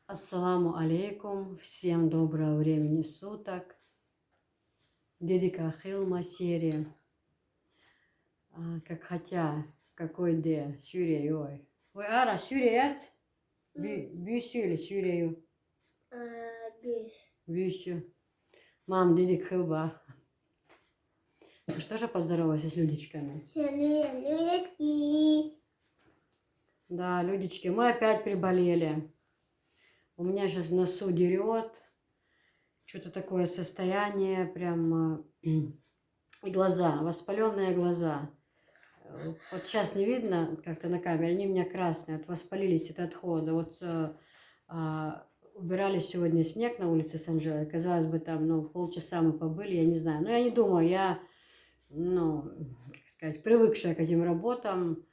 Ассаламу алейкум, всем доброго времени суток. Дедика Хилма серия. Как хотя, какой де, сюрей, ой. Ой, ара, сюреят? Бюсюли, сюрею. Бюсю. Мам, дедик Хилба. Ну что же поздоровайся с людичками? Людочки. Да, людички, мы опять приболели. У меня сейчас в носу дерет. Что-то такое состояние, прям и глаза, воспаленные глаза. Вот сейчас не видно как-то на камере, они у меня красные, вот воспалились от отхода. Вот убирали сегодня снег на улице Санжелы, казалось бы, там, полчаса мы побыли, я не знаю. Но я не думаю, я, как сказать, привыкшая к этим работам.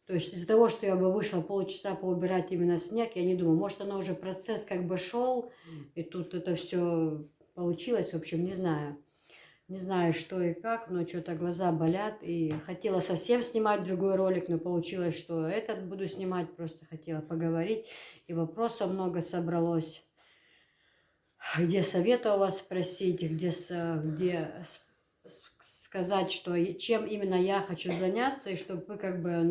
То есть из-за того, что я бы вышла полчаса поубирать именно снег, я не думаю, может, оно уже процесс как бы шел, и тут это все получилось, в общем, не знаю. Не знаю, что и как, но что-то глаза болят. И хотела совсем снимать другой ролик, но получилось, что этот буду снимать. Просто хотела поговорить. И вопросов много собралось. Где совета у вас спросить, где сказать, что чем именно я хочу заняться, и чтобы вы как бы,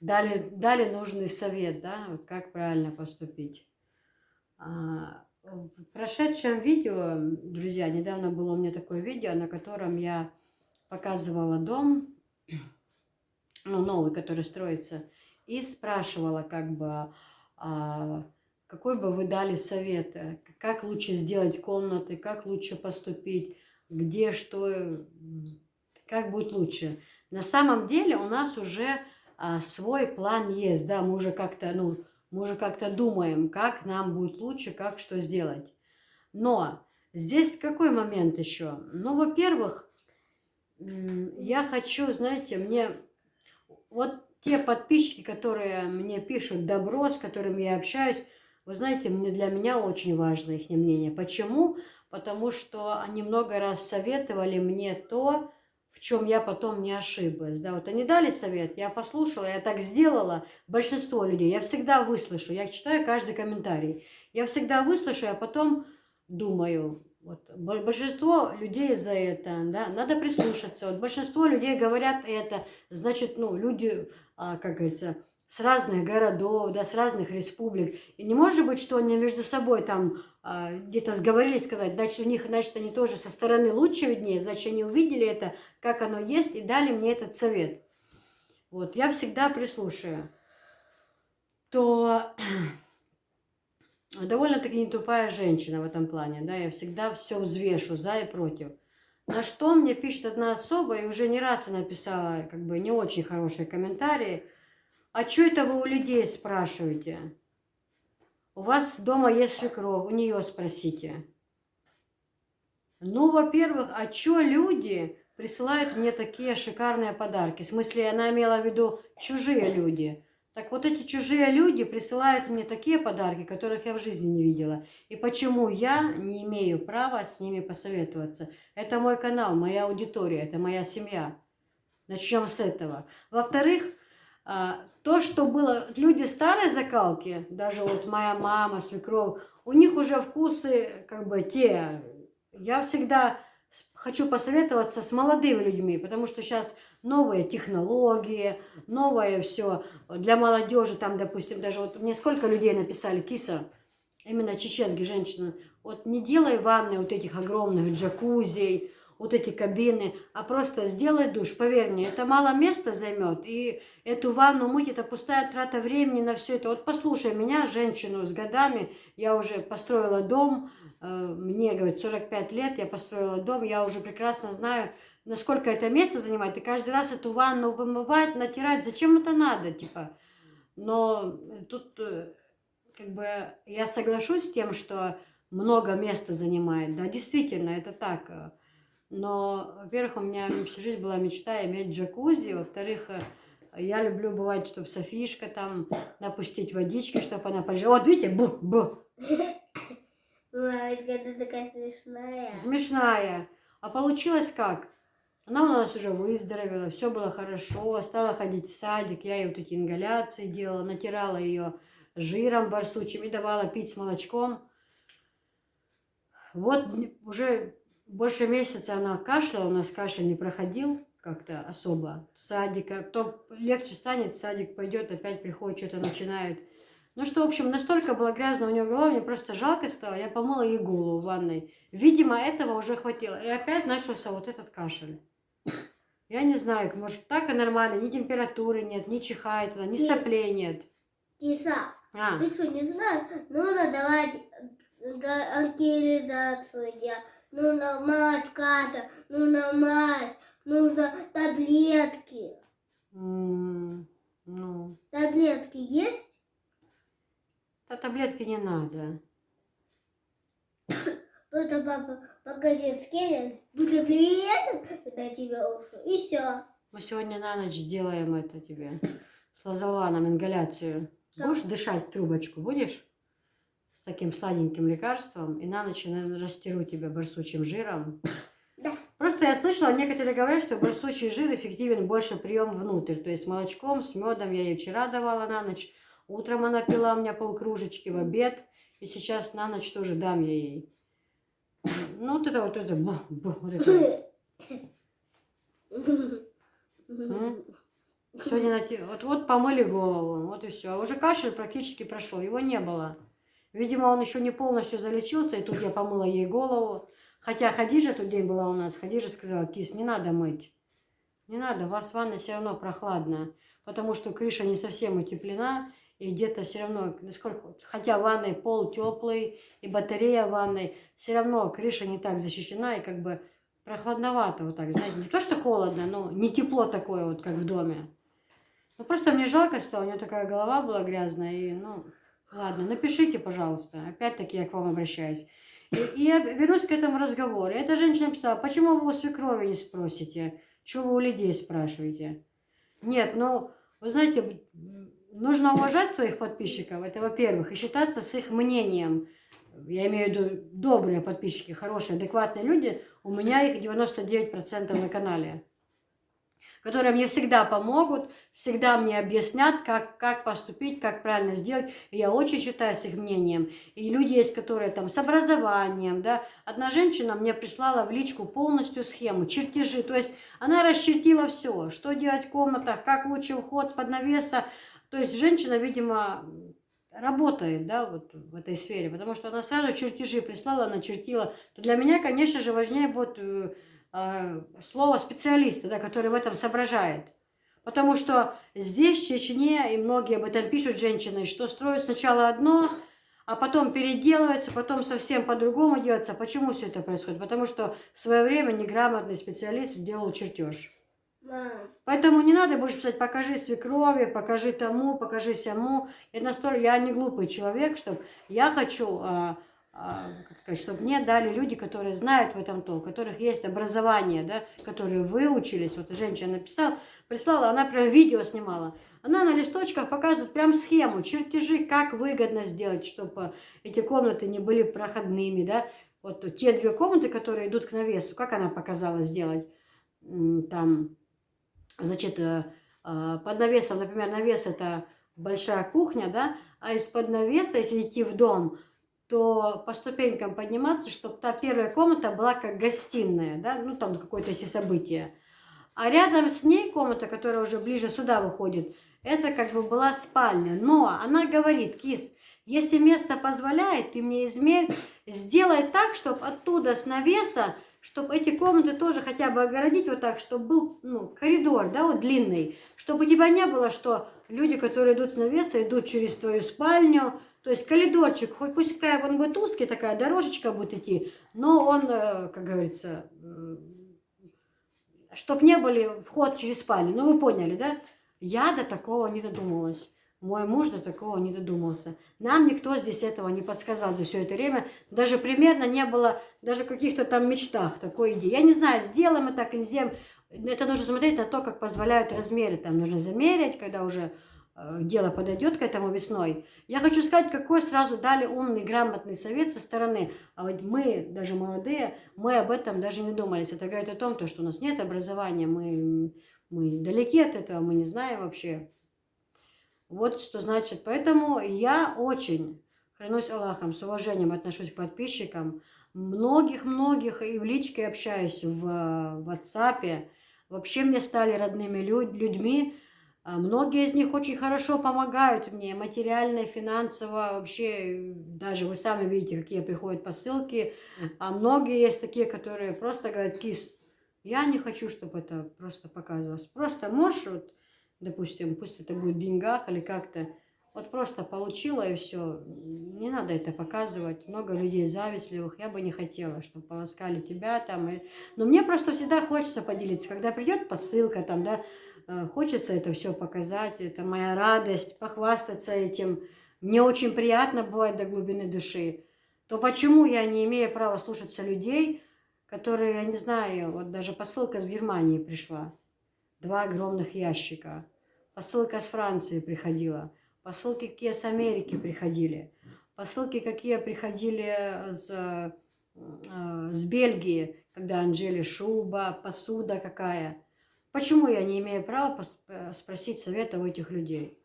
дали нужный совет, да, вот как правильно поступить. В прошедшем видео, друзья, недавно было у меня такое видео, на котором я показывала дом, новый, который строится, и спрашивала, как бы, какой бы вы дали совет, как лучше сделать комнаты, как лучше поступить, где, что, как будет лучше. На самом деле у нас уже свой план есть, да, мы уже как-то думаем, как нам будет лучше, как что сделать. Но здесь какой момент еще? Ну, во-первых, я хочу, знаете, вот те подписчики, которые мне пишут добро, с которыми я общаюсь, вы знаете, для меня очень важно их мнение. Почему? Потому что они много раз советовали мне то, в чем я потом не ошиблась. Да, вот они дали совет, я послушала, я так сделала. Большинство людей, я всегда выслушаю, я читаю каждый комментарий. Я всегда выслушаю, а потом думаю, вот, большинство людей за это, да, надо прислушаться. Вот большинство людей говорят это, значит, люди, как говорится, с разных городов, да, с разных республик. И не может быть, что они между собой там где-то сговорились сказать, значит, у них, значит, они тоже со стороны лучше виднее, значит, они увидели это, как оно есть, и дали мне этот совет. Вот, я всегда прислушаю. То довольно-таки не тупая женщина в этом плане, да, я всегда все взвешу за и против. На что мне пишет одна особа, и уже не раз она писала, как бы, не очень хорошие комментарии. А что это вы у людей спрашиваете? У вас дома есть свекровь, у нее спросите. Ну, во-первых, а что люди присылают мне такие шикарные подарки? В смысле, она имела в виду чужие люди. Так вот эти чужие люди присылают мне такие подарки, которых я в жизни не видела. И почему я не имею права с ними посоветоваться? Это мой канал, моя аудитория, это моя семья. Начнем с этого. Во-вторых, то, что было, люди старой закалки, даже вот моя мама, свекровь, у них уже вкусы как бы те. Я всегда хочу посоветоваться с молодыми людьми, потому что сейчас новые технологии, новое все для молодежи, там, допустим, даже вот мне сколько людей написали, киса, именно чеченки, женщины, вот не делай ванны вот этих огромных джакузи, вот эти кабины, а просто сделай душ, поверь мне, это мало места займет, и эту ванну мыть, это пустая трата времени на все это. Вот послушай меня, женщину с годами, я уже построила дом, мне, говорит, 45 лет, я построила дом, я уже прекрасно знаю, насколько это место занимает, и каждый раз эту ванну вымывать, натирать, зачем это надо, типа. Но тут, как бы, я соглашусь с тем, что много места занимает, да, действительно, это так. Но, во-первых, у меня всю жизнь была мечта иметь джакузи, во-вторых, я люблю бывать, чтобы Софишка там напустить водички, чтобы она поджала. Вот видите, бу-бу. Мамочка, ты такая смешная. Смешная. А получилось как? Она у нас уже выздоровела, все было хорошо, стала ходить в садик, я ей вот эти ингаляции делала, натирала ее жиром барсучим и давала пить с молочком. Вот уже больше месяца она кашляла, у нас кашель не проходил как-то особо. Садика, потом легче станет, садик пойдет, опять приходит, что-то начинает. Ну что, в общем, настолько было грязно у нее голова, мне просто жалко стало, я помыла ей голову в ванной. Видимо, этого уже хватило. И опять начался вот этот кашель. Я не знаю, может так и нормально, ни температуры нет, ни чихает она, ни соплей нет. Киса, А, ты что, не знаешь? Нужно давать антиализацию делать. Нужно молочка-то, нужно мазь, нужно таблетки. ну, Таблетки есть? а таблетки не надо. Просто папа в магазин скинет, таблеток, когда тебя ушу, и все. Мы сегодня на ночь сделаем это тебе с лазолваном ингаляцию. Да. Будешь дышать в трубочку, будешь? С таким сладеньким лекарством. И на ночь я растиру тебя барсучим жиром. Да. Просто я слышала, некоторые говорят, что барсучий жир эффективен больше прием внутрь. То есть молочком, с медом я ей вчера давала на ночь. Утром она пила у меня полкружечки в обед. И сейчас на ночь тоже дам я ей. Ну, вот это, вот это. Сегодня вот помыли голову, вот и все. А уже кашель практически прошел, его не было. Видимо, он еще не полностью залечился, и тут я помыла ей голову. Хотя Хадижа тот день была у нас, Хадижа сказала: кис, не надо мыть. Не надо, у вас ванна все равно прохладная, потому что крыша не совсем утеплена, и где-то все равно, насколько, хотя в ванной пол теплый, и батарея в ванной, все равно крыша не так защищена, и как бы прохладновато вот так, знаете, не то что холодно, но не тепло такое вот, как в доме. Ну, просто мне жалко стало, у нее такая голова была грязная, и, ну, ладно, напишите, пожалуйста, опять-таки я к вам обращаюсь. И я вернусь к этому разговору. Эта женщина писала: почему вы у свекрови не спросите? Чего вы у людей спрашиваете? Нет, ну, вы знаете, нужно уважать своих подписчиков, это во-первых, и считаться с их мнением. Я имею в виду добрые подписчики, хорошие, адекватные люди. У меня их 99% на канале, которые мне всегда помогут, всегда мне объяснят, как поступить, как правильно сделать. И я очень считаю с их мнением. И люди есть, которые там с образованием, да. Одна женщина мне прислала в личку полностью схему, чертежи. То есть она расчертила все, что делать в комнатах, как лучше уход с-под навеса. То есть женщина, видимо, работает, да, вот в этой сфере, потому что она сразу чертежи прислала, начертила. То для меня, конечно же, важнее будет слово специалиста, да, который в этом соображает. Потому что здесь, в Чечне, и многие об этом пишут, женщины, что строят сначала одно, а потом переделывается, потом совсем по-другому делается. Почему все это происходит? Потому что в свое время неграмотный специалист сделал чертеж. Мам, Поэтому не надо больше писать: покажи свекрови, покажи тому, покажи сяму. Я не глупый человек, чтобы я хочу, как сказать, чтобы мне дали люди, которые знают в этом толк, у которых есть образование, да, которые выучились. Вот женщина написала, прислала, она прям видео снимала. Она на листочках показывает прям схему, чертежи, как выгодно сделать, чтобы эти комнаты не были проходными, да. Вот те две комнаты, которые идут к навесу, как она показала сделать там. Значит, под навесом, например, навес — это большая кухня, да, а из-под навеса, если идти в дом, то по ступенькам подниматься, чтобы та первая комната была как гостиная, да, ну там какое-то если событие. А рядом с ней комната, которая уже ближе сюда выходит, это как бы была спальня. Но она говорит: кис, если место позволяет, ты мне измерь, сделай так, чтобы оттуда с навеса, чтобы эти комнаты тоже хотя бы огородить вот так, чтобы был коридор, да, вот длинный, чтобы у тебя не было, что люди, которые идут с навеса, идут через твою спальню, то есть коридорчик, хоть пускай он будет узкий, такая дорожечка будет идти, но он, как говорится, чтоб не были вход через спальню. Ну, вы поняли, да? Я до такого не додумалась. Мой муж до такого не додумался. Нам никто здесь этого не подсказал за все это время. Даже примерно не было даже в каких-то там мечтах такой идеи. Я не знаю, сделаем мы так или не сделаем. Это нужно смотреть на то, как позволяют размеры. Там нужно замерить, когда уже дело подойдет к этому весной. Я хочу сказать, какой сразу дали умный, грамотный совет со стороны. А вот мы, даже молодые, мы об этом даже не думались. Это говорит о том, что у нас нет образования, мы далеки от этого, мы не знаем вообще. Вот что значит. Поэтому я очень, клянусь Аллахом, с уважением отношусь к подписчикам. Многих-многих и в личке общаюсь в WhatsApp. Вообще мне стали родными людьми. Многие из них очень хорошо помогают мне материально, финансово. Вообще, даже вы сами видите, какие приходят посылки. А многие есть такие, которые просто говорят: Кис, я не хочу, чтобы это просто показывалось. Просто можешь, вот, допустим, пусть это будет в деньгах или как-то, вот просто получила и все. Не надо это показывать. Много людей завистливых. Я бы не хотела, чтобы полоскали тебя там. Но мне просто всегда хочется поделиться. Когда придет посылка там, да, хочется это все показать. Это моя радость, похвастаться этим. Мне очень приятно бывает до глубины души. То почему я не имею права слушаться людей, которые, я не знаю, вот даже посылка с Германии пришла. 2 огромных ящика. Посылка с Франции приходила. Посылки какие с Америки приходили. Посылки какие приходили с Бельгии, когда Анжели шуба, посуда какая. Почему я не имею права спросить совета у этих людей?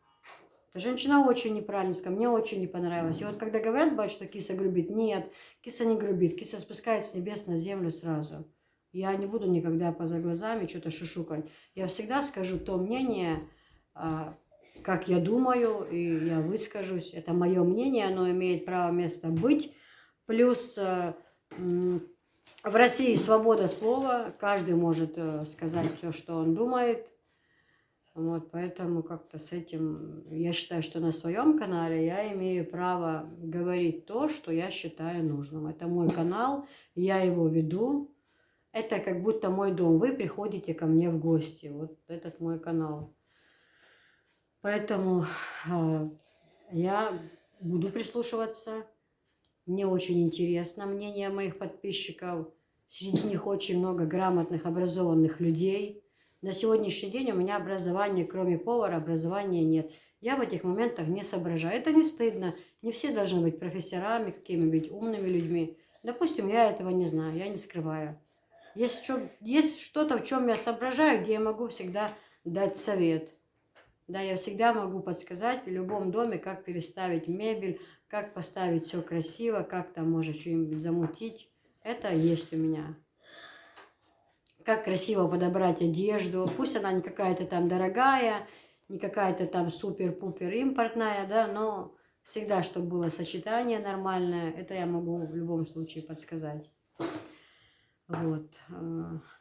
Эта женщина очень неправильно сказала, мне очень не понравилось. И вот когда говорят, бать, что киса грубит, нет, киса не грубит, киса спускается с небес на землю сразу. Я не буду никогда поза глазами что-то шушукать. Я всегда скажу то мнение, как я думаю, и я выскажусь. Это мое мнение, оно имеет право место быть. Плюс в России свобода слова, каждый может сказать все, что он думает. Вот, поэтому как-то с этим, я считаю, что на своем канале я имею право говорить то, что я считаю нужным. Это мой канал, я его веду. Это как будто мой дом. Вы приходите ко мне в гости. Вот этот мой канал. Поэтому я буду прислушиваться. Мне очень интересно мнение моих подписчиков. Среди них очень много грамотных, образованных людей. На сегодняшний день у меня образования, кроме повара, образования нет. Я в этих моментах не соображаю. Это не стыдно. Не все должны быть профессорами, какими-нибудь умными людьми. Допустим, я этого не знаю, я не скрываю. Есть что-то, в чем я соображаю, где я могу всегда дать совет. Да, я всегда могу подсказать в любом доме, как переставить мебель, как поставить все красиво, как там, может, что-нибудь замутить. Это есть у меня. Как красиво подобрать одежду. Пусть она не какая-то там дорогая, не какая-то там супер-пупер импортная, да, но всегда, чтобы было сочетание нормальное, это я могу в любом случае подсказать. Вот.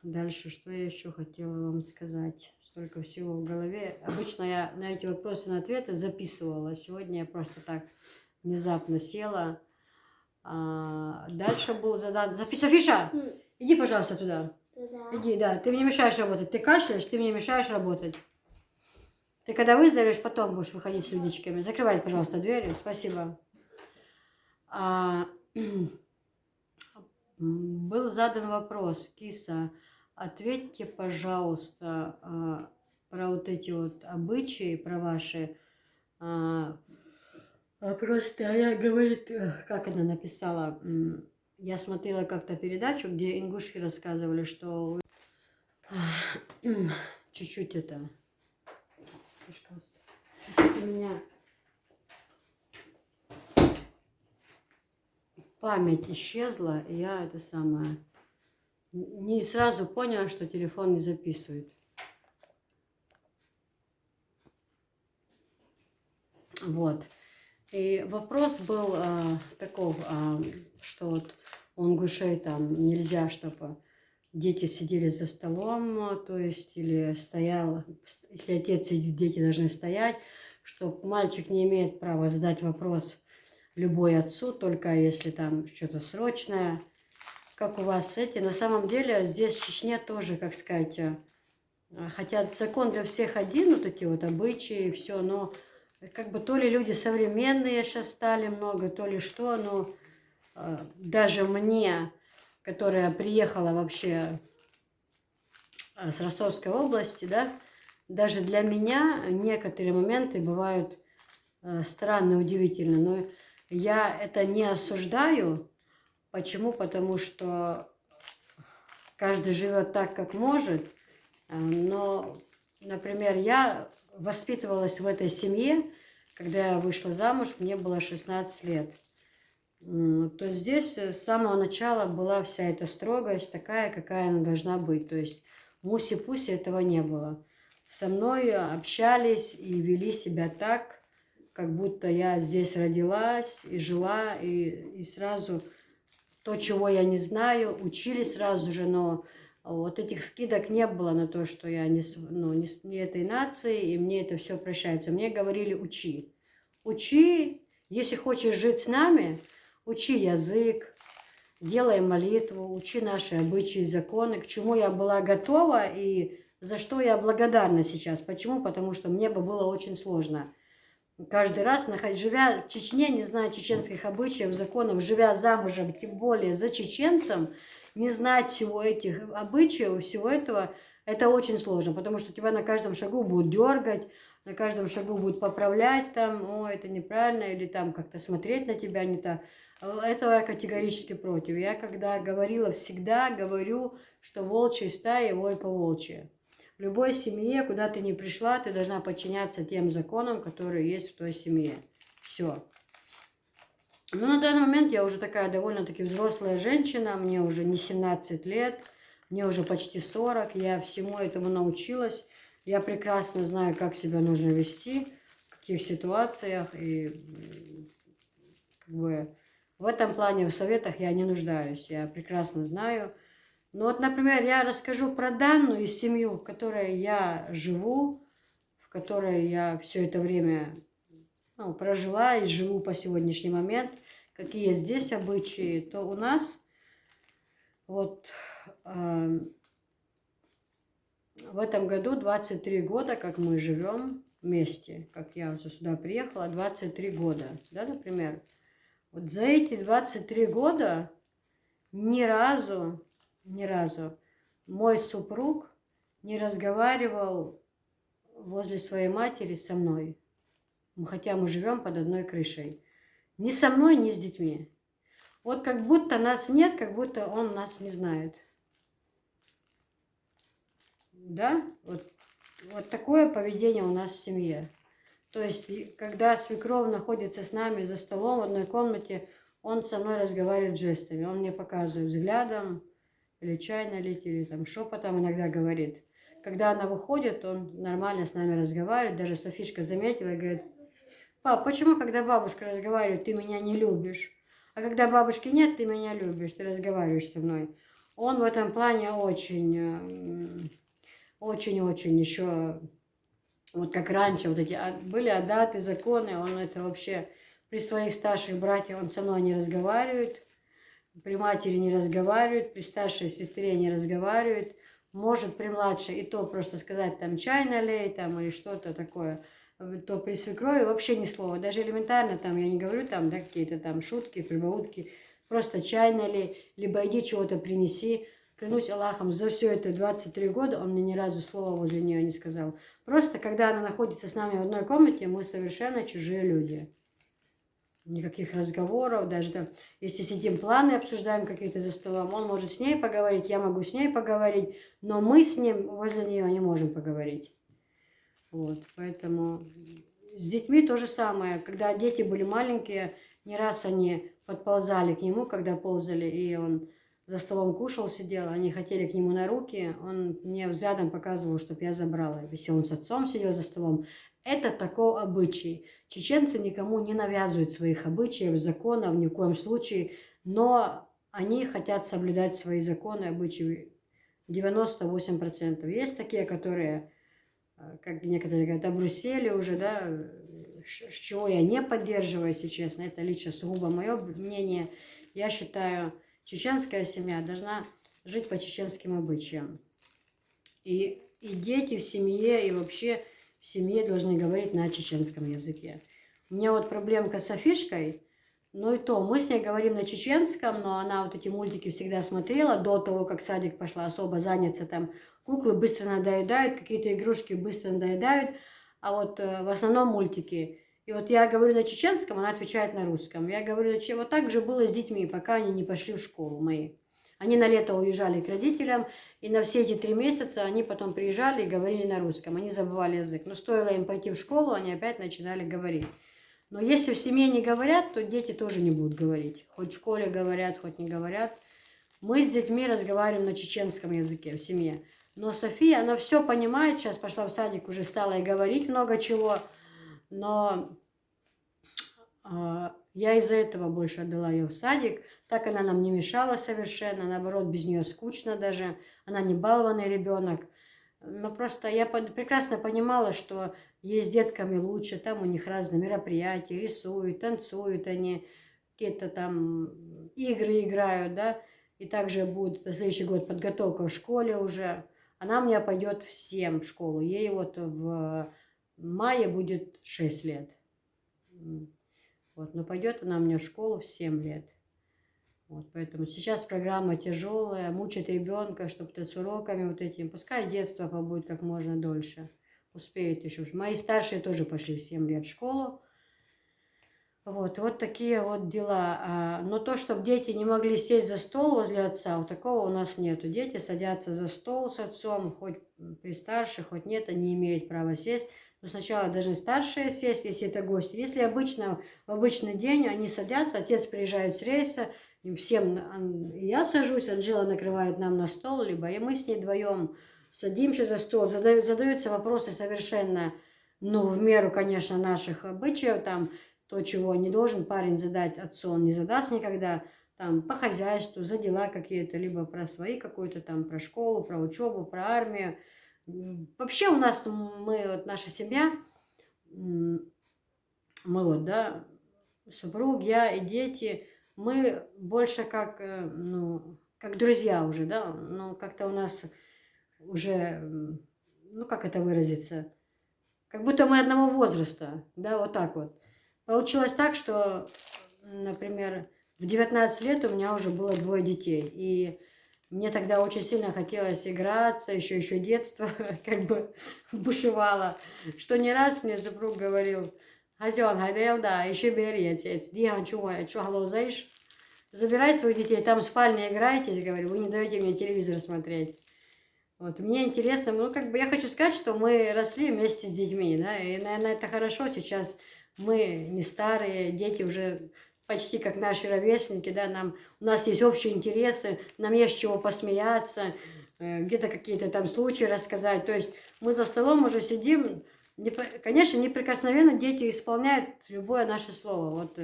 Дальше, что я еще хотела вам сказать? Столько всего в голове. Обычно я на эти вопросы, на ответы записывала. Сегодня я просто так внезапно села. Дальше был задан... Софиша, иди, пожалуйста, туда. Иди, да. Ты мне мешаешь работать. Ты кашляешь, ты мне мешаешь работать. Ты когда выздоровеешь, потом будешь выходить с людичками. Закрывай, пожалуйста, двери. Спасибо. Был задан вопрос, Киса, ответьте, пожалуйста, про вот эти вот обычаи, про ваши. Просто она говорит, как она написала, я смотрела как-то передачу, где ингуши рассказывали, что чуть-чуть это, чуть-чуть у меня память исчезла, и я это самое не сразу поняла, что телефон не записывает. Вот. И вопрос был таков, что вот у ингушей там нельзя, чтобы дети сидели за столом, то есть или стоял, если отец сидит, дети должны стоять, что мальчик не имеет права задать вопрос любой отцу, только если там что-то срочное. Как у вас эти? На самом деле здесь в Чечне тоже, как сказать, хотя закон для всех один, вот эти вот обычаи и все, но как бы то ли люди современные сейчас стали много, то ли что, но даже мне, которая приехала вообще с Ростовской области, да, даже для меня некоторые моменты бывают странные, удивительные, но я это не осуждаю. Почему? Потому что каждый живет так, как может, но, например, я воспитывалась в этой семье, когда я вышла замуж, мне было 16 лет. То здесь с самого начала была вся эта строгость такая, какая она должна быть. То есть муси-пуси этого не было. Со мной общались и вели себя так, как будто я здесь родилась и жила, и сразу то, чего я не знаю, учили сразу же, но вот этих скидок не было на то, что я не этой нации, и мне это все прощается. Мне говорили, учи. Учи, если хочешь жить с нами, учи язык, делай молитву, учи наши обычаи, законы, к чему я была готова и за что я благодарна сейчас. Почему? Потому что мне бы было очень сложно. Каждый раз, живя в Чечне, не зная чеченских обычаев, законов, живя замужем, тем более за чеченцем, не знать всего этих обычаев, всего этого, это очень сложно, потому что тебя на каждом шагу будут дергать, на каждом шагу будут поправлять там, о, это неправильно, или там как-то смотреть на тебя не так. Этого я категорически против. Я когда говорила, всегда говорю, что волчьей стаи вой по волчьи. В любой семье, куда ты ни пришла, ты должна подчиняться тем законам, которые есть в той семье. Все. Ну, на данный момент я уже такая довольно-таки взрослая женщина, мне уже не 17 лет, мне уже почти 40, я всему этому научилась. Я прекрасно знаю, как себя нужно вести, в каких ситуациях, и как бы в этом плане в советах я не нуждаюсь, я прекрасно знаю. Ну вот, например, я расскажу про данную семью, в которой я живу, в которой я все это время прожила и живу по сегодняшний момент, какие здесь обычаи, то у нас вот в этом году 23 года, как мы живем вместе, как я уже сюда приехала, 23 года, да, например. Вот за эти 23 года ни разу мой супруг не разговаривал возле своей матери со мной, хотя мы живем под одной крышей. Ни со мной, ни с детьми. Вот как будто нас нет, как будто он нас не знает. Да? Вот такое поведение у нас в семье. То есть, когда свекровь находится с нами за столом в одной комнате, он со мной разговаривает жестами. Он мне показывает взглядом, или чай налить, или там шепотом иногда говорит. Когда она выходит, он нормально с нами разговаривает. Даже Софишка заметила и говорит: пап, почему, когда бабушка разговаривает, ты меня не любишь? А когда бабушки нет, ты меня любишь, ты разговариваешь со мной. Он в этом плане очень-очень еще, вот как раньше, вот эти были адаты, законы, он это вообще при своих старших братьях, он со мной не разговаривает, при матери не разговаривает, при старшей сестре не разговаривает, может при младшей и то просто сказать там чай налей там или что-то такое, то при свекрови вообще ни слова, даже элементарно там, я не говорю там, да, какие-то там шутки, прибаутки, просто чай налей, либо иди чего-то принеси. Клянусь Аллахом, за все это 23 года он мне ни разу слова возле нее не сказал. Просто, когда она находится с нами в одной комнате, мы совершенно чужие люди. Никаких разговоров, даже там, если сидим, планы обсуждаем какие-то за столом, он может с ней поговорить, я могу с ней поговорить, но мы с ним возле нее не можем поговорить. Вот, поэтому с детьми то же самое. Когда дети были маленькие, не раз они подползали к нему, когда ползали, и он за столом кушал, сидел, они хотели к нему на руки, он мне взглядом показывал, чтобы я забрала. Если он с отцом сидел за столом, это такой обычай. Чеченцы никому не навязывают своих обычаев, законов, ни в коем случае, но они хотят соблюдать свои законы, обычаи 98%. Есть такие, которые, как некоторые говорят, обрусели уже, да, с чего я не поддерживаю, если честно, это лично сугубо мое мнение. Я считаю, чеченская семья должна жить по чеченским обычаям. И дети в семье, и вообще в семье должны говорить на чеченском языке. У меня вот проблемка с Афишкой, но и то, мы с ней говорим на чеченском, но она вот эти мультики всегда смотрела до того, как в садик пошла, особо заняться там. Куклы быстро надоедают, какие-то игрушки быстро надоедают, а вот в основном мультики. И вот я говорю на чеченском, она отвечает на русском. Я говорю, вот так же было с детьми, пока они не пошли в школу мои. Они на лето уезжали к родителям, и на все эти 3 месяца они потом приезжали и говорили на русском. Они забывали язык. Но стоило им пойти в школу, они опять начинали говорить. Но если в семье не говорят, то дети тоже не будут говорить. Хоть в школе говорят, хоть не говорят. Мы с детьми разговариваем на чеченском языке в семье. Но София, она все понимает, сейчас пошла в садик, уже стала и говорить много чего. Но я из-за этого больше отдала ее в садик. Так она нам не мешала совершенно, наоборот, без нее скучно даже. Она не балованный ребенок. Но просто я прекрасно понимала, что ей с детками лучше, там у них разные мероприятия, рисуют, танцуют они, какие-то там игры играют, да. И также будет на следующий год подготовка в школе уже. Она у меня пойдет в 7 в школу. Ей вот в мае будет 6 лет. Вот, но пойдет она у меня в школу в 7 лет. Вот, поэтому сейчас программа тяжелая, мучает ребенка, чтобы ты с уроками вот этим. Пускай детство побудет как можно дольше. Успеет еще. Мои старшие тоже пошли в 7 лет в школу. Вот такие вот дела. Но то, чтобы дети не могли сесть за стол возле отца, вот такого у нас нету. Дети садятся за стол с отцом, хоть при старших, хоть нет, они имеют право сесть. Но сначала должны старшие сесть, если это гости. Если обычно, в обычный день они садятся, отец приезжает с рейса, и всем, я сажусь, Анжела накрывает нам на стол, либо и мы с ней вдвоем садимся за стол. Задаются вопросы совершенно, ну, в меру, конечно, наших обычаев, там, то, чего не должен парень задать отцу, он не задаст никогда, там, по хозяйству, за дела какие-то, либо про свои какую-то там, про школу, про учебу, про армию. Вообще у нас, вот наша семья, мы вот, да, супруг, я и дети, мы больше как, ну, как друзья уже, да, ну, как-то у нас уже, ну, как это выразиться, как будто мы одного возраста, да, вот так вот. Получилось так, что, например, в 19 лет у меня уже было 2 детей, и мне тогда очень сильно хотелось играться, еще детство как бы бушевало, что не раз мне супруг говорил: «Газен, да, еще бери, отец, диан, чего глазаешь? Забирай своих детей, там в спальне играйтесь, говорю, вы не даете мне телевизор смотреть». Вот, мне интересно, ну, как бы я хочу сказать, что мы росли вместе с детьми, да, и, наверное, это хорошо, сейчас мы не старые, дети уже почти как наши ровесники, да, у нас есть общие интересы, нам есть чего посмеяться, где-то какие-то там случаи рассказать, то есть мы за столом уже сидим, конечно, неприкосновенно дети исполняют любое наше слово, вот,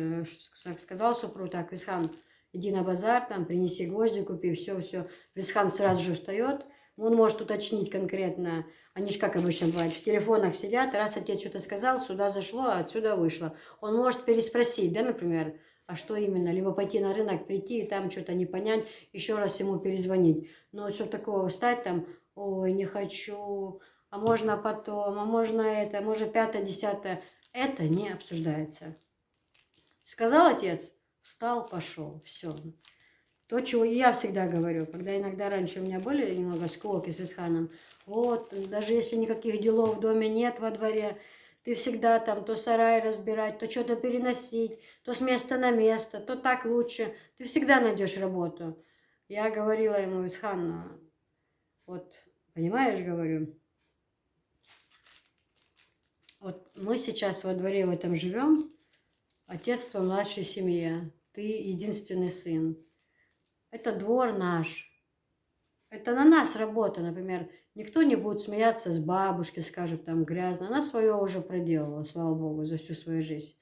как сказал супруг, так, Висхан, иди на базар, там, принеси гвозди, купи, все, Висхан сразу же встает. Он может уточнить конкретно, они же как обычно бывает, в телефонах сидят, раз отец что-то сказал, сюда зашло, а отсюда вышло. Он может переспросить, да, например, а что именно, либо пойти на рынок, прийти и там что-то не понять, еще раз ему перезвонить. Но вот что такого встать там, ой, не хочу, а можно потом, а можно это, может 5-е, 10-е, это не обсуждается. Сказал отец, встал, пошел, все. То, чего я всегда говорю, когда иногда раньше у меня были немного склоки с Висханом, вот, даже если никаких делов в доме нет во дворе, ты всегда там то сарай разбирать, то что-то переносить, то с места на место, то так лучше, ты всегда найдешь работу. Я говорила ему: Висхан, вот, понимаешь, говорю, вот мы сейчас во дворе в этом живем, отец твой младшей семье, ты единственный сын. Это двор наш. Это на нас работа, например. Никто не будет смеяться с бабушки, скажут там грязно. Она свое уже проделала, слава богу, за всю свою жизнь.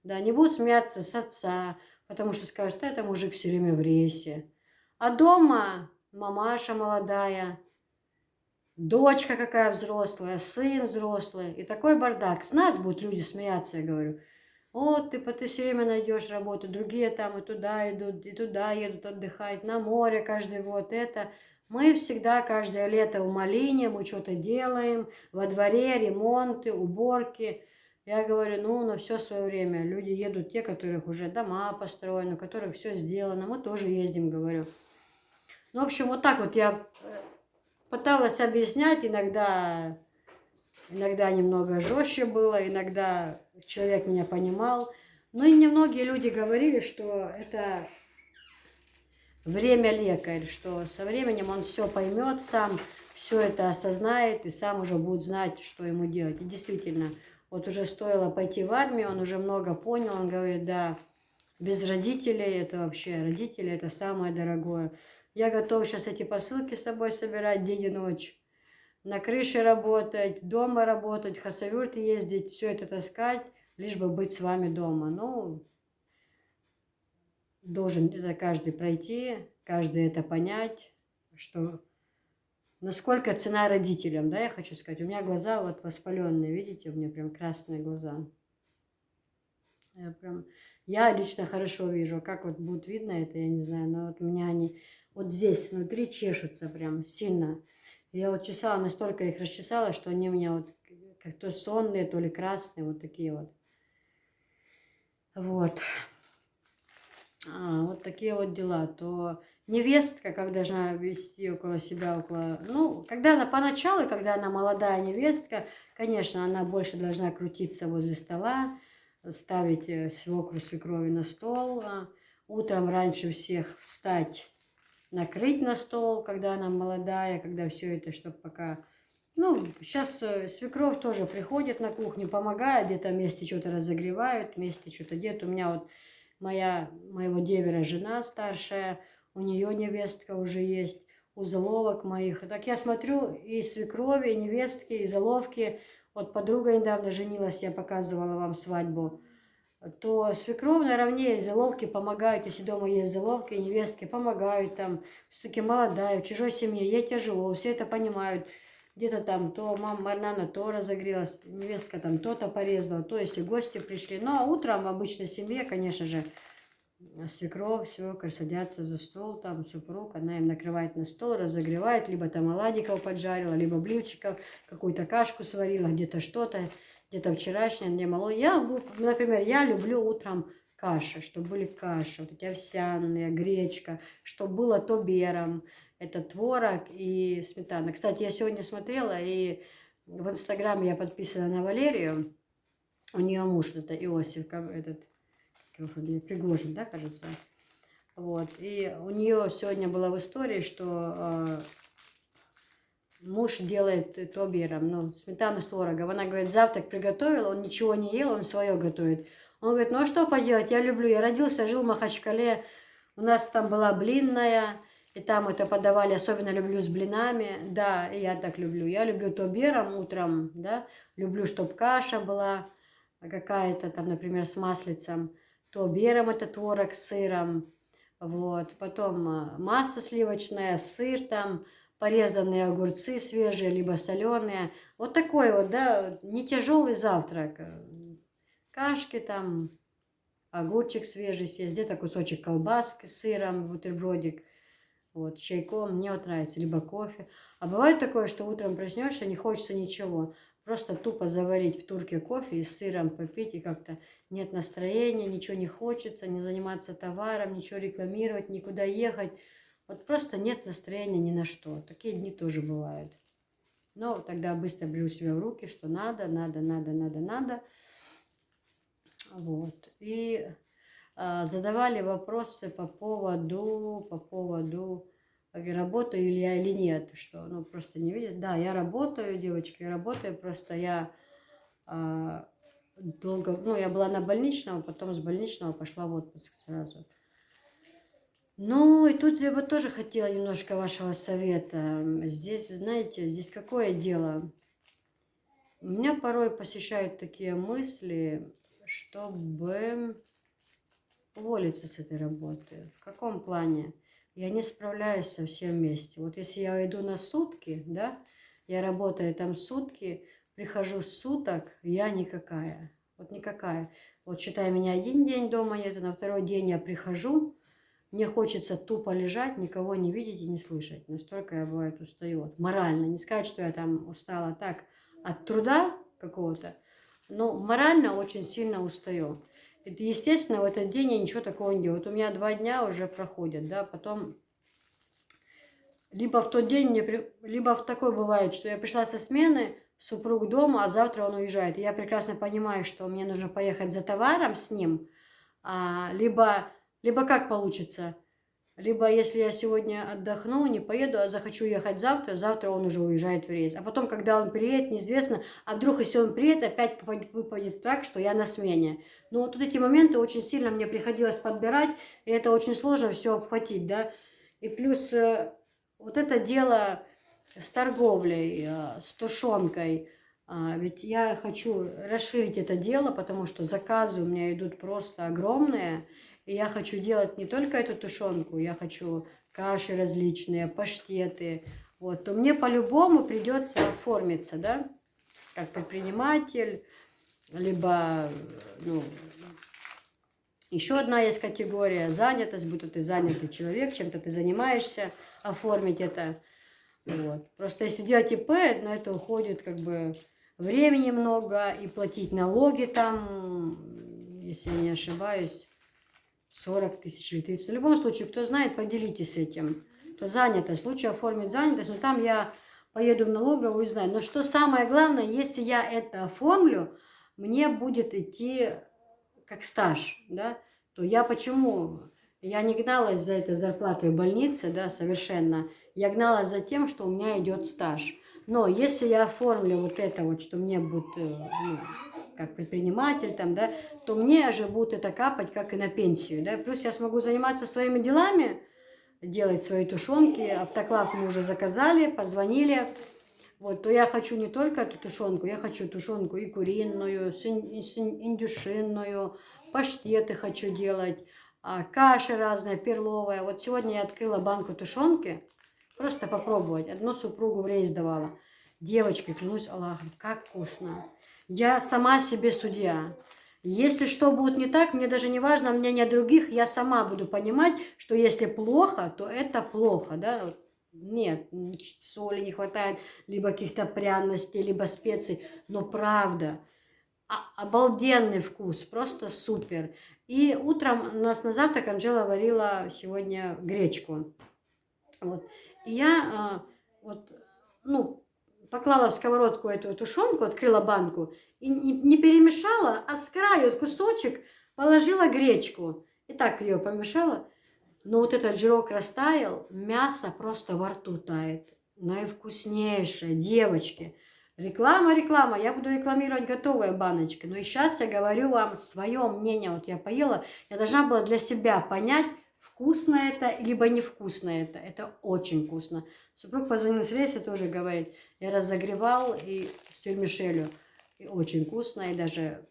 Да, не будут смеяться с отца, потому что скажут, да, это мужик все время в рейсе. А дома мамаша молодая, дочка какая взрослая, сын взрослый. И такой бардак. С нас будут люди смеяться, я говорю. Вот, ты все время найдешь работу, другие там и туда идут, и туда едут отдыхать, на море каждый год, это. Мы всегда, каждое лето в Малине, мы что-то делаем, во дворе ремонты, уборки. Я говорю, ну, на все свое время. Люди едут, те, у которых уже дома построены, у которых все сделано, мы тоже ездим, говорю. Ну, в общем, вот так вот я пыталась объяснять, иногда немного жестче было, иногда человек меня понимал. Ну и немногие люди говорили, что это время лекарь, что со временем он все поймет сам, все это осознает и сам уже будет знать, что ему делать. И действительно, вот уже стоило пойти в армию, он уже много понял, он говорит, да, без родителей это вообще, родители это самое дорогое. Я готов сейчас эти посылки с собой собирать день и ночь, на крыше работать, дома работать, в хасавюрт ездить, все это таскать, лишь бы быть с вами дома. Ну, должен это каждый пройти, каждый это понять, что насколько цена родителям, да, я хочу сказать. У меня глаза вот воспаленные, видите, у меня прям красные глаза. Я лично хорошо вижу, а как вот будет видно это, я не знаю, но вот у меня они вот здесь внутри чешутся прям сильно. Я вот чесала, настолько их расчесала, что они у меня вот как то сонные, то ли красные, вот такие вот. Вот. Вот такие вот дела. То невестка, как должна вести около себя, около... Ну, когда она поначалу, когда она молодая невестка, конечно, она больше должна крутиться возле стола, ставить свекру, свекрови на стол, утром раньше всех встать, накрыть на стол, когда она молодая, когда все это, чтобы пока... Ну, сейчас свекровь тоже приходит на кухню, помогает, где-то вместе что-то разогревают, вместе что-то делают. У меня вот моего девера жена старшая, у нее невестка уже есть, у заловок моих. Так я смотрю, и свекрови, и невестки, и заловки. Вот подруга недавно женилась, я показывала вам свадьбу. То свекровь наравне и заловки помогают, если дома есть заловки, невестки помогают там, все-таки молодая, в чужой семье, ей тяжело, все это понимают. Где-то там то мама Марнана то разогрелась, невестка там то-то порезала, то если гости пришли. Ну а утром в обычной семье, конечно же, свекровь, свекр садятся за стол, там супруг, она им накрывает на стол, разогревает, либо там оладиков поджарила, либо блинчиков, какую-то кашку сварила, где-то что-то, где-то вчерашнее, где мало. Например, я люблю утром каши, чтобы были каши, вот эти овсяные, гречка, чтобы было тобером, это творог и сметана. Кстати, я сегодня смотрела, и в Инстаграме я подписана на Валерию, у нее муж, это Иосиф, этот, Пригожин, да, кажется. Вот. И у нее сегодня была в истории, что муж делает тобером, ну, сметану с творогом. Она говорит, завтрак приготовила, он ничего не ел, он свое готовит. Он говорит, ну а что поделать, я люблю, я родился, жил в Махачкале, у нас там была блинная, и там это подавали, особенно люблю с блинами, да, и я так люблю. Я люблю тобером утром, да, люблю, чтобы каша была какая-то там, например, с маслицем, тобером это творог с сыром, вот, потом масса сливочная, сыр там, порезанные огурцы свежие, либо соленые. Вот такой вот, да, не тяжелый завтрак. Кашки там, огурчик свежий съесть, где-то кусочек колбаски с сыром, бутербродик. Вот, с чайком, мне вот нравится, либо кофе. А бывает такое, что утром проснешься, не хочется ничего. Просто тупо заварить в турке кофе и с сыром попить, и как-то нет настроения, ничего не хочется, не заниматься товаром, ничего рекламировать, никуда ехать. Вот просто нет настроения ни на что. Такие дни тоже бывают. Но тогда быстро беру себя в руки, что надо. Вот. И задавали вопросы по поводу, работаю ли я или нет, что, ну, просто не видят. Да, я работаю, девочки, я работаю, просто я долго, ну, я была на больничном, потом с больничного пошла в отпуск сразу. Ну, и тут я бы тоже хотела немножко вашего совета. Здесь, знаете, здесь какое дело? Меня порой посещают такие мысли, чтобы уволиться с этой работы. В каком плане? Я не справляюсь со всем вместе. Вот если я иду на сутки, да, я работаю там сутки, прихожу с суток, я никакая. Вот никакая. Вот считай, меня один день дома нет, а на второй день я прихожу, мне хочется тупо лежать, никого не видеть и не слышать. Настолько я, бывает, устаю. Вот, морально. Не сказать, что я там устала так от труда какого-то, но морально очень сильно устаю. И, естественно, в этот день я ничего такого не делаю. Вот у меня 2 дня уже проходят, да, потом... Либо в тот день либо в такой бывает, что я пришла со смены, супруг дома, а завтра он уезжает. И я прекрасно понимаю, что мне нужно поехать за товаром с ним, либо как получится? Либо если я сегодня отдохну, не поеду, а захочу ехать завтра, завтра он уже уезжает в рейс. А потом, когда он приедет, неизвестно, а вдруг, если он приедет, опять выпадет так, что я на смене. Но вот эти моменты очень сильно мне приходилось подбирать, и это очень сложно все обхватить, да. И плюс вот это дело с торговлей, с тушенкой, ведь я хочу расширить это дело, потому что заказы у меня идут просто огромные. И я хочу делать не только эту тушенку, я хочу каши различные, паштеты. Вот, то мне по-любому придется оформиться, да, как предприниматель, либо, ну, еще одна есть категория занятость, будто ты занятый человек, чем-то ты занимаешься, оформить это. Вот. Просто если делать ИП, на это уходит как бы времени много, и платить налоги там, если я не ошибаюсь, 40 тысяч или 30. В любом случае, кто знает, поделитесь этим. Кто занятость, лучше оформить занятость, но там я поеду в налоговую и знаю. Но что самое главное, если я это оформлю, мне будет идти как стаж, да, то я почему? Я не гналась за этой зарплатой в больнице, да, совершенно. Я гналась за тем, что у меня идет стаж. Но если я оформлю вот это вот, что мне будет, ну, как предприниматель там, да, то мне же будет это капать, как и на пенсию, да. Плюс я смогу заниматься своими делами, делать свои тушенки. Автоклав мы уже заказали, позвонили. Вот, то я хочу не только эту тушенку, я хочу тушенку и куриную, индюшинную, паштеты хочу делать, каши разные, перловая. Вот сегодня я открыла банку тушенки, просто попробовать. Одну супругу в рейс давала. Девочки, клянусь Аллахом, как вкусно. Я сама себе судья. Если что будет не так, мне даже не важно мнение других, я сама буду понимать, что если плохо, то это плохо, да. Нет, соли не хватает, либо каких-то пряностей, либо специй, но правда, обалденный вкус, просто супер. И утром у нас на завтрак Анжела варила сегодня гречку. Вот. И я вот, ну, поклала в сковородку эту тушенку, открыла банку и не перемешала, а с краю кусочек положила гречку. И так ее помешала. Но вот этот жирок растаял, мясо просто во рту тает. Наивкуснейшее, девочки. Реклама, реклама. Я буду рекламировать готовые баночки. Но и сейчас я говорю вам свое мнение. Вот я поела, я должна была для себя понять, вкусно это, либо невкусно это. Это очень вкусно. Супруг позвонил с рейса, тоже говорит, я разогревал и с вермишелью. И очень вкусно, и даже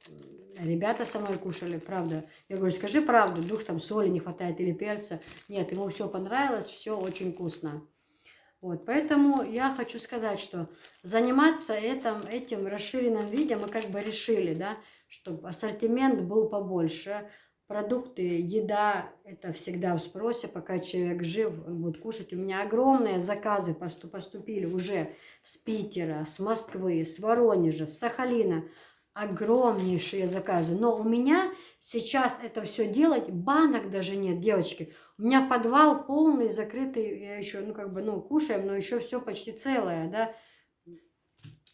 ребята со мной кушали, правда. Я говорю, скажи правду, вдруг там соли не хватает или перца. Нет, ему все понравилось, все очень вкусно. Вот, поэтому я хочу сказать, что заниматься этим в расширенном виде мы как бы решили, да, чтобы ассортимент был побольше. Продукты, еда, это всегда в спросе, пока человек жив, он будет кушать. У меня огромные заказы поступили уже с Питера, с Москвы, с Воронежа, с Сахалина. Огромнейшие заказы. Но у меня сейчас это все делать, банок даже нет, девочки. У меня подвал полный, закрытый, я еще, ну, как бы, ну, кушаем, но еще все почти целое, да.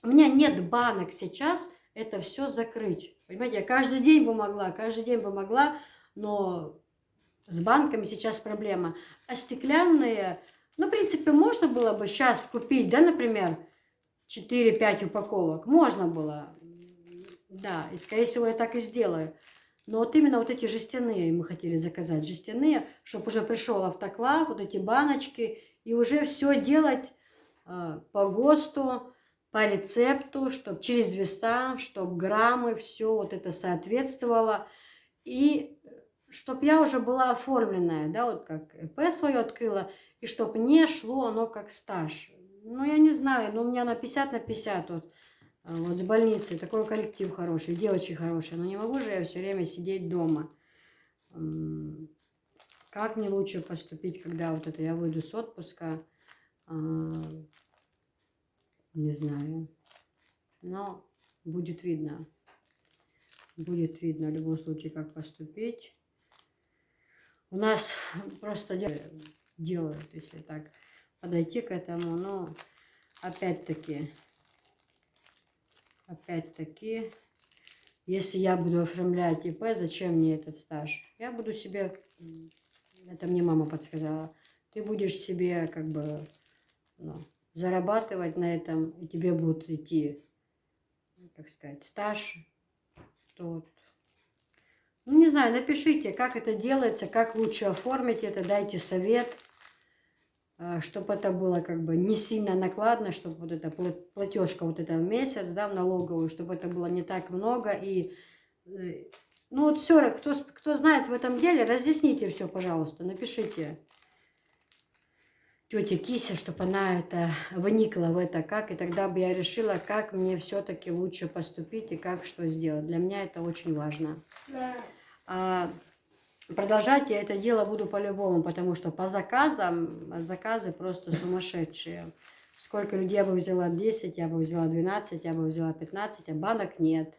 У меня нет банок сейчас это все закрыть. Понимаете, я каждый день бы могла, но с банками сейчас проблема. А стеклянные, ну, в принципе, можно было бы сейчас купить, да, например, 4-5 упаковок. Можно было, да, и, скорее всего, я так и сделаю. Но вот именно вот эти жестяные мы хотели заказать. Жестяные, чтобы уже пришел автоклав, вот эти баночки, и уже все делать по ГОСТу, по рецепту, чтобы через веса, чтобы граммы, все вот это соответствовало. И чтобы я уже была оформленная, да, вот как ИП свое открыла, и чтобы не шло оно как стаж. Ну, я не знаю, но у меня на 50/50 вот с больницей такой коллектив хороший, девочки хорошие, но не могу же я все время сидеть дома. Как мне лучше поступить, когда вот это я выйду с отпуска? Не знаю. Но будет видно. Будет видно в любом случае, как поступить. У нас просто делают, если так подойти к этому. Но опять-таки, если я буду оформлять ИП, зачем мне этот стаж? Я буду себе это мне мама подсказала, ты будешь себе как бы зарабатывать на этом, и тебе будут идти, как сказать, стаж, то вот. Ну, не знаю, напишите, как это делается, как лучше оформить это, дайте совет, чтобы это было как бы не сильно накладно, чтобы вот эта платежка вот эта в месяц, да, в налоговую, чтобы это было не так много. И, ну вот все, кто знает в этом деле, разъясните все, пожалуйста, напишите тете Кисе, чтобы она это вникла в это, как, и тогда бы я решила, как мне все-таки лучше поступить и как что сделать. Для меня это очень важно. Продолжать я это дело буду по-любому, потому что по заказам, заказы просто сумасшедшие. Сколько людей я бы взяла 10, я бы взяла 12, я бы взяла 15, а банок нет.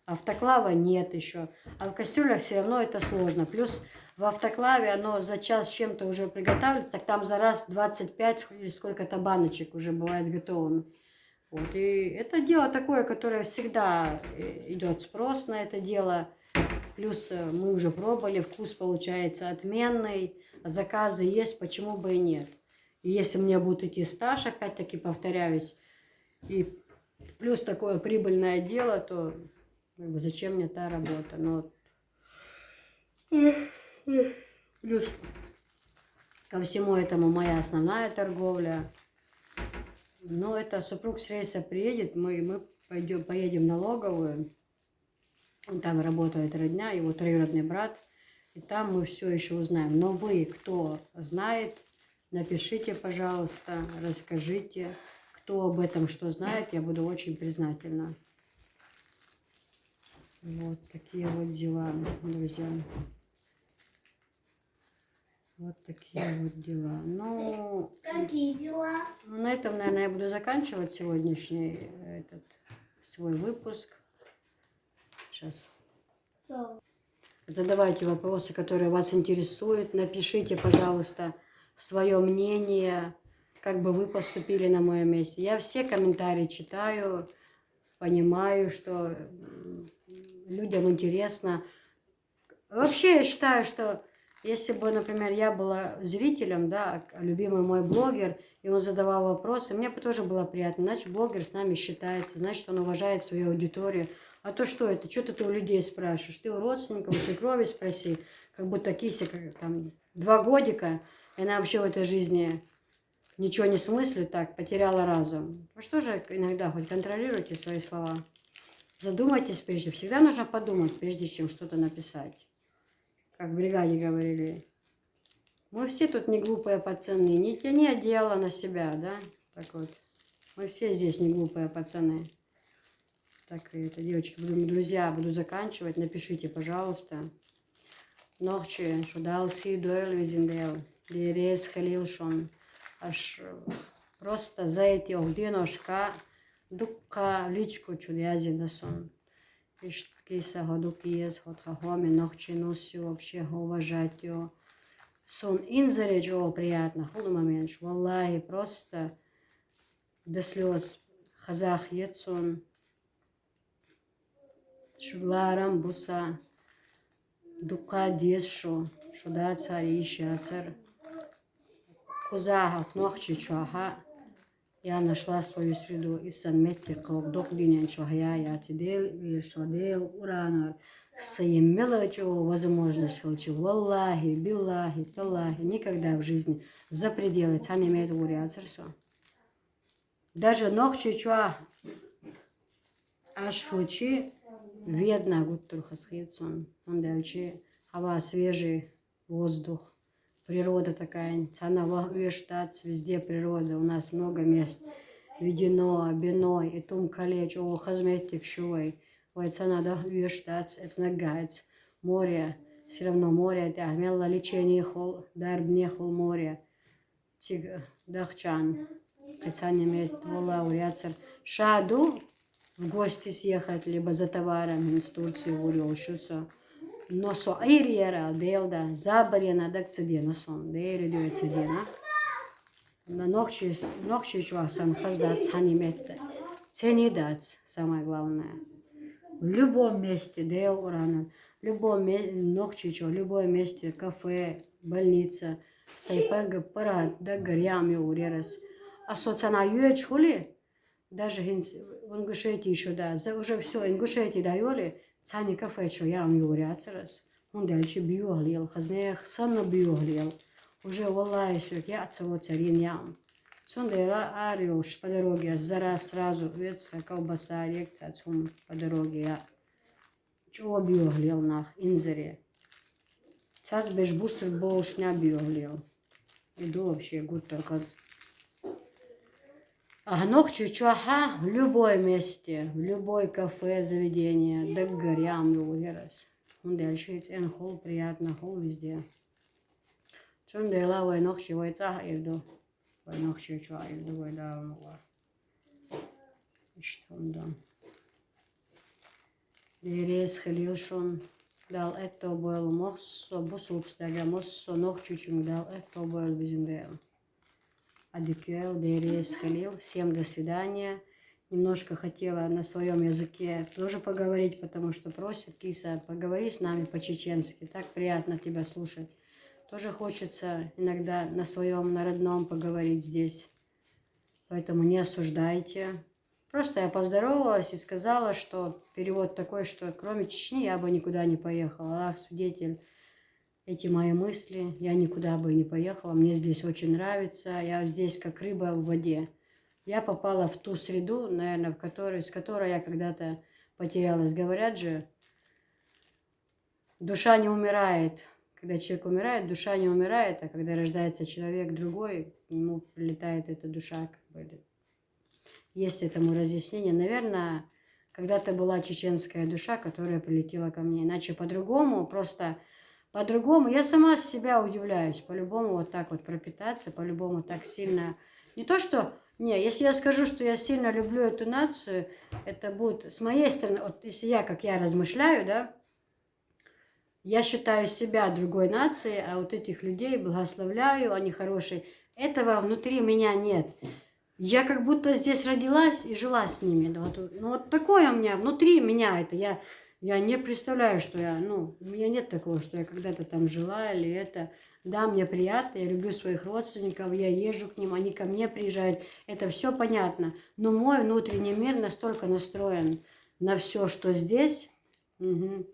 Автоклава нет еще. А в кастрюлях все равно это сложно. Плюс в автоклаве оно за час с чем-то уже приготавливается, так там за раз 25 или сколько-то баночек уже бывает готовыми. Вот. И это дело такое, которое всегда идет спрос на это дело. Плюс мы уже пробовали, вкус получается отменный, заказы есть, почему бы и нет. И если мне будет идти стаж, опять-таки повторяюсь, и плюс такое прибыльное дело, то как бы, зачем мне та работа? Но плюс ко всему этому моя основная торговля. Но это супруг с рейса приедет, мы поедем в налоговую. Там работает родня, его троюродный брат. И там мы все еще узнаем. Но вы, кто знает, напишите, пожалуйста, расскажите, кто об этом что знает. Я буду очень признательна. Вот такие вот дела, друзья. Вот такие вот дела. Ну, Какие дела? на этом, наверное, я буду заканчивать сегодняшний свой выпуск. Сейчас. Задавайте вопросы, которые вас интересуют. Напишите, пожалуйста, свое мнение, как бы вы поступили на моем месте. Я все комментарии читаю, понимаю, что людям интересно. Вообще, я считаю, что если бы, например, я была зрителем, да, любимый мой блогер, и он задавал вопросы, мне бы тоже было приятно. Значит, блогер с нами считается, значит, он уважает свою аудиторию. А то что это? Что ты у людей спрашиваешь? Ты у родственников, у свекрови спроси. Как будто Кися, там, 2 годика, и она вообще в этой жизни ничего не смыслит, так, потеряла разум. Вы что же иногда хоть контролируйте свои слова? Задумайтесь прежде. Всегда нужно подумать, прежде чем что-то написать. Как в бригаде говорили. Мы все тут не глупые пацаны. Не тяни одеяло на себя, да? Так вот. Мы все здесь не глупые пацаны. Так, это, девочки, друзья, буду заканчивать. Напишите, пожалуйста. Ночи, что дал си дуэль визиндел. Лирез халил шон. Аж просто за эти охдиношка дукка личку чудязи да сон. Киса годуки ез хотхахоми ночи носю вообще уважать его. Сон инзареч, о, приятно. Худу момент, валлахи, просто без слез. Хазах ецон. Шугларам буса. Дука дешо. Шуда цари ищацар. Кузахах ночи чуаха. Я нашла свою среду. Исан метки калдок динен чуахя. Я тидел, вишадел, уранар. Имела чего возможность хочу. Валлахи, биллахи, таллахи. Никогда в жизни за пределы цани имеет уряцерство. Даже ночи чуа аж хлычи видно, гуттурхасхитсон. Он дальше хава свежий воздух. Природа такая. Цана вештац, везде природа. У нас много мест. Ведено, биной, и тум колечь, о, хазметик шуй. Вайца надо вештац, эцнагайц. Море, все равно море, это ахмелла лечение хол, дарб не хол море. Тиг дахчан. Хотя не имеет вола уряцер. Шаду в гости съехать, либо за товаром из Турции в Урюшусу. Но со айриера делда забарена дак цедена сон. Дейри дует цедена. На ногчи чуасан хаздац ханимет. Ценидац, самое главное. В любом месте дел урана. В любом месте, в любом месте, кафе, больница, сайпага парад, да горям и урерас. А соцана юэч хули? Даже в Ингушетии еще, да, уже все, Ингушетии дайоли, цани кафе, что ям юряцерас. Он дальше биоглил, хазнех санна биоглил. Уже валай все, я цело царин ям. Сундела ариуш по дороге, зараз сразу, ветса, колбаса, рекция, цум по дороге, я. Чего биоглил нах, инзере. Цац беш бусер боушня биоглил. Иду вообще гуд только. А ночью чуаха в любом месте, в любой кафе, заведение, да горям югерас. Он дальше хол приятно, хол везде. Сундела вой ночью вой цах иду. Вой ночью чуа иду вой да. Что он да? Дерез хилилшон дал это был моссо бусубстага моссо ночью дал это был безиндел. Адикел, Дерез Халил. Всем до свидания. Немножко хотела на своем языке тоже поговорить, потому что просят, киса, поговори с нами по-чеченски. Так приятно тебя слушать. Тоже хочется иногда на своем, на родном поговорить здесь. Поэтому не осуждайте. Просто я поздоровалась и сказала, что перевод такой, что кроме Чечни я бы никуда не поехала. Аллах свидетель. Эти мои мысли, я никуда бы не поехала, мне здесь очень нравится, я здесь как рыба в воде. Я попала в ту среду, наверное, с которой я когда-то потерялась. Говорят же, душа не умирает. Когда человек умирает, душа не умирает, а когда рождается человек другой, к нему прилетает эта душа. Есть этому разъяснение. Наверное, когда-то была чеченская душа, которая прилетела ко мне. Иначе по-другому, просто... По-другому, я сама себя удивляюсь, по-любому вот так вот пропитаться, по-любому так сильно. Не то, что, не, если я скажу, что я сильно люблю эту нацию, это будет с моей стороны, вот если я, как я размышляю, да, я считаю себя другой нацией, а вот этих людей благословляю, они хорошие. Этого внутри меня нет. Я как будто здесь родилась и жила с ними. Да, вот такое у меня, внутри меня это, я не представляю, что у меня нет такого, что я когда-то там жила или это. Да, мне приятно, я люблю своих родственников, я езжу к ним, они ко мне приезжают. Это все понятно. Но мой внутренний мир настолько настроен на все, что здесь. Угу.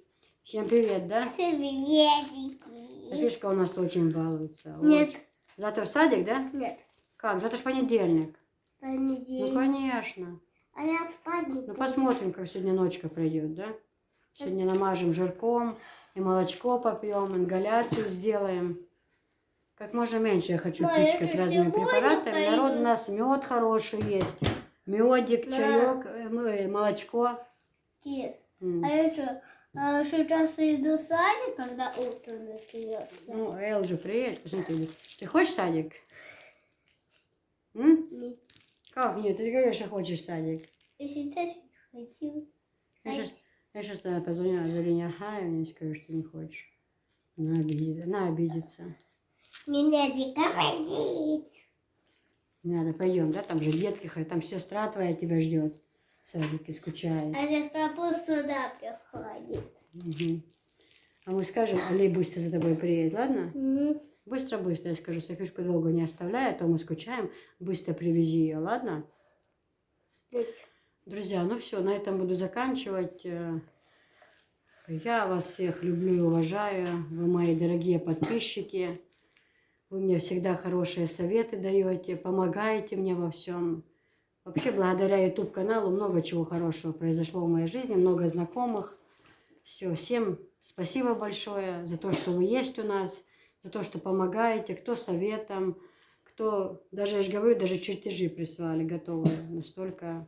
Всем привет, да? Всем приветики. Афишка у нас очень балуется. Нет. Очень. Завтра в садик, да? Нет. Как? Завтра же понедельник. Понедельник. Ну, конечно. А я спать не Ну, буду. посмотрим, как сегодня ночка пройдет, да? Сегодня намажем жирком, и молочко попьем, ингаляцию сделаем. Как можно меньше я хочу Ма, я пичкать же разными сегодня препаратами. пойду. Народ у нас мед хороший есть. Медик, Ма. чаек, молочко. Yes. М. А я что? Сейчас иду в садик, когда утро начнется. Ну, Эл же приедет. Посмотри. Ты хочешь садик? М? Нет. Как нет? Ты же говоришь, что хочешь садик. Я сейчас хочу. Я сейчас позвоню Азурине Ахаевне и скажу, что не хочешь. Она обидится. Не надо говорить. Не надо, пойдем, да? Там же детки ходят, там сестра твоя тебя ждет. В садике скучает. А сейчас папа сюда приходит. Угу. А мы скажем, Али быстро за тобой приедет, ладно? Мгм. Быстро-быстро, я скажу, Софишку долго не оставляй, а то мы скучаем. Быстро привези ее, ладно? Нет. Друзья, ну все, на этом буду заканчивать. Я вас всех люблю и уважаю. Вы мои дорогие подписчики. Вы мне всегда хорошие советы даете, помогаете мне во всем. Вообще, благодаря YouTube-каналу много чего хорошего произошло в моей жизни, много знакомых. Все, всем спасибо большое за то, что вы есть у нас, за то, что помогаете, кто советом, кто, даже я же говорю, даже чертежи прислали готовые, настолько...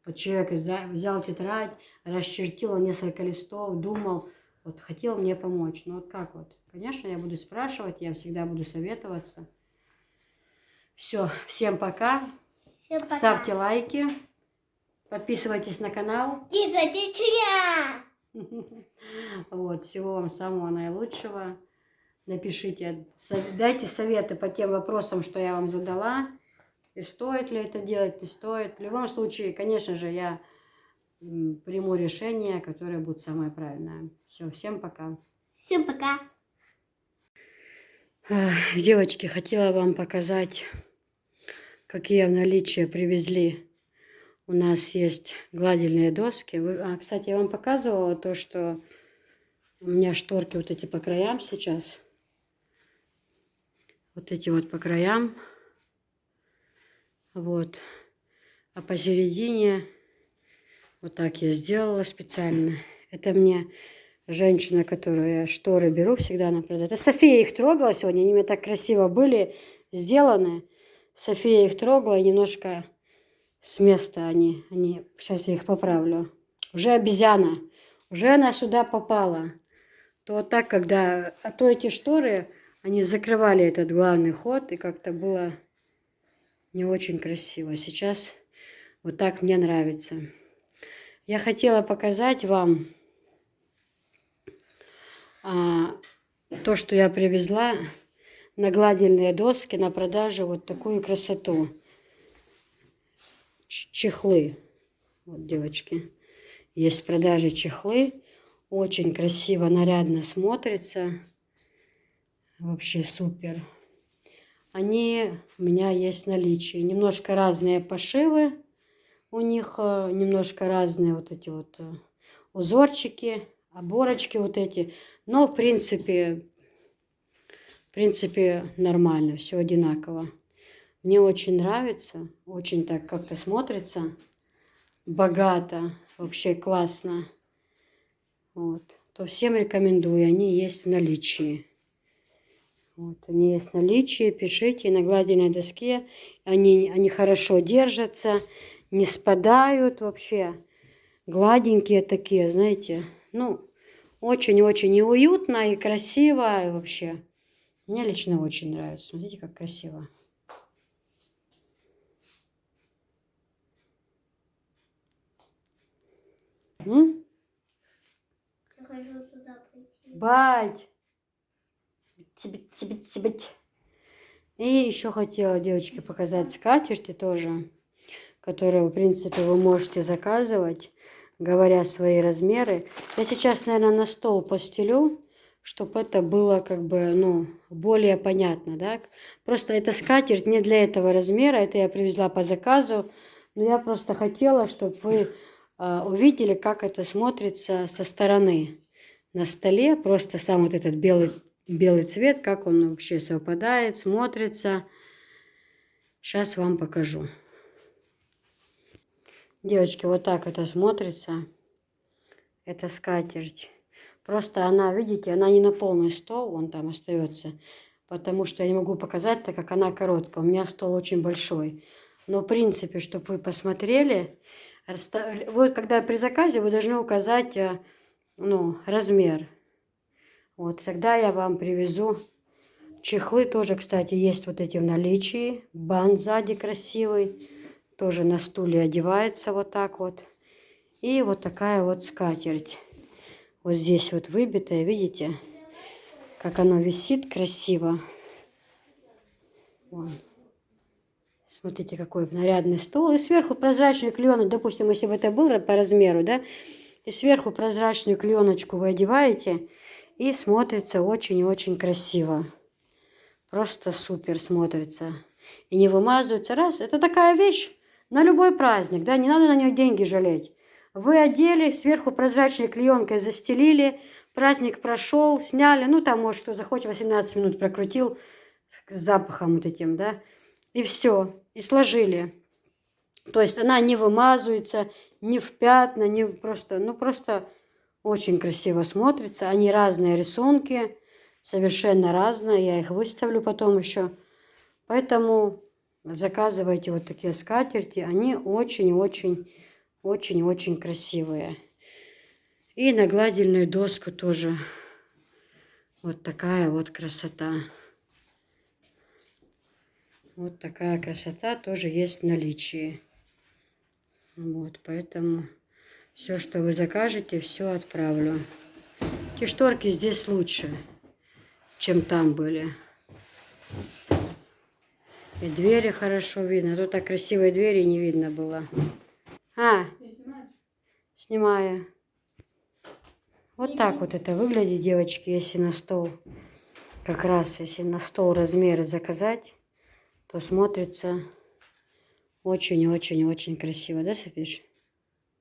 Вот человек взял тетрадь, расчертил несколько листов, думал, вот хотел мне помочь. Ну вот как вот? Конечно, я буду спрашивать, я всегда буду советоваться. Все, всем пока. Всем пока. Ставьте лайки, подписывайтесь на канал. Киса чечня. Вот, всего вам самого наилучшего. Напишите, дайте советы по тем вопросам, что я вам задала. И стоит ли это делать, не стоит. В любом случае, конечно же, я приму решение, которое будет самое правильное. Все, всем пока. Всем пока. Девочки, хотела вам показать, какие в наличии привезли. У нас есть гладильные доски. Кстати, я вам показывала то, что у меня шторки вот эти по краям сейчас. Вот эти вот по краям. Вот. А посередине вот так я сделала специально. Это мне женщина, которую я шторы беру всегда на продать. Это София их трогала сегодня. Они мне так красиво были сделаны. София их трогала, немножко с места они. Сейчас я их поправлю. Уже обезьяна. Уже она сюда попала. То вот так, когда... А то эти шторы, они закрывали этот главный ход. И как-то было не очень красиво. Сейчас вот так мне нравится. Я хотела показать вам то, что я привезла на гладильные доски на продажу. Вот такую красоту. Чехлы. Вот, девочки. Есть в продаже чехлы. Очень красиво, нарядно смотрится. Вообще супер. Они у меня есть в наличии. Немножко разные пошивы. У них немножко разные вот эти вот узорчики, оборочки вот эти. Но в принципе нормально, все одинаково. Мне очень нравится, очень так как-то смотрится богато, вообще классно. Вот. То всем рекомендую, они есть в наличии. Вот, они есть в наличии, пишите на гладильной доске. Они хорошо держатся, не спадают вообще. Гладенькие такие, знаете. Ну, очень-очень и уютно, и красиво, и вообще. Мне лично очень нравится. Смотрите, как красиво. Я хочу туда пойти. Бать! Тебе. И еще хотела, девочки, показать скатерти тоже, которые, в принципе, вы можете заказывать, говоря свои размеры. Я сейчас, наверное, на стол постелю, чтобы это было как бы, ну, более понятно, да. Просто эта скатерть не для этого размера, это я привезла по заказу, но я просто хотела, чтобы вы увидели, как это смотрится со стороны на столе, просто сам вот этот белый цвет, как он вообще совпадает, смотрится. Сейчас вам покажу. Девочки, вот так это смотрится. Это скатерть. Просто она, видите, она не на полный стол, он там остается. Потому что я не могу показать, так как она короткая. У меня стол очень большой. Но в принципе, чтобы вы посмотрели, вы когда при заказе, вы должны указать, ну, размер. Вот, тогда я вам привезу. Чехлы тоже, кстати, есть вот эти в наличии. Бант сзади красивый. Тоже на стуле одевается вот так вот. И вот такая вот скатерть. Вот здесь вот выбитая, видите? Как оно висит красиво. Вон. Смотрите, какой нарядный стол. И сверху прозрачный клеенок. Допустим, если бы это было по размеру, да? И сверху прозрачную клееночку вы одеваете. И смотрится очень-очень красиво. Просто супер смотрится. И не вымазывается. Раз. Это такая вещь на любой праздник. Да? Не надо на нее деньги жалеть. Вы одели, сверху прозрачной клеенкой застелили. Праздник прошел, сняли. Ну, там, может, кто захочет, 18 минут прокрутил с запахом вот этим, да. И все. И сложили. То есть она не вымазывается, не в пятна, не просто... Ну, просто очень красиво смотрится. Они разные рисунки. Совершенно разные. Я их выставлю потом еще. Поэтому заказывайте вот такие скатерти. Они очень-очень красивые. И на гладильную доску тоже вот такая вот красота. Вот такая красота тоже есть в наличии. Вот, поэтому все, что вы закажете, все отправлю. Эти шторки здесь лучше, чем там были. И двери хорошо видно. Тут так красивые двери не видно было. снимая. Вот так вот это выглядит, девочки, если на стол. Как раз, если на стол размеры заказать, то смотрится очень-очень-очень красиво, да, Софиш?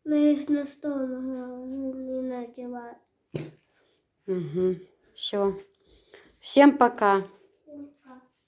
Но их на стол не надевать. Угу. Все. Всем пока.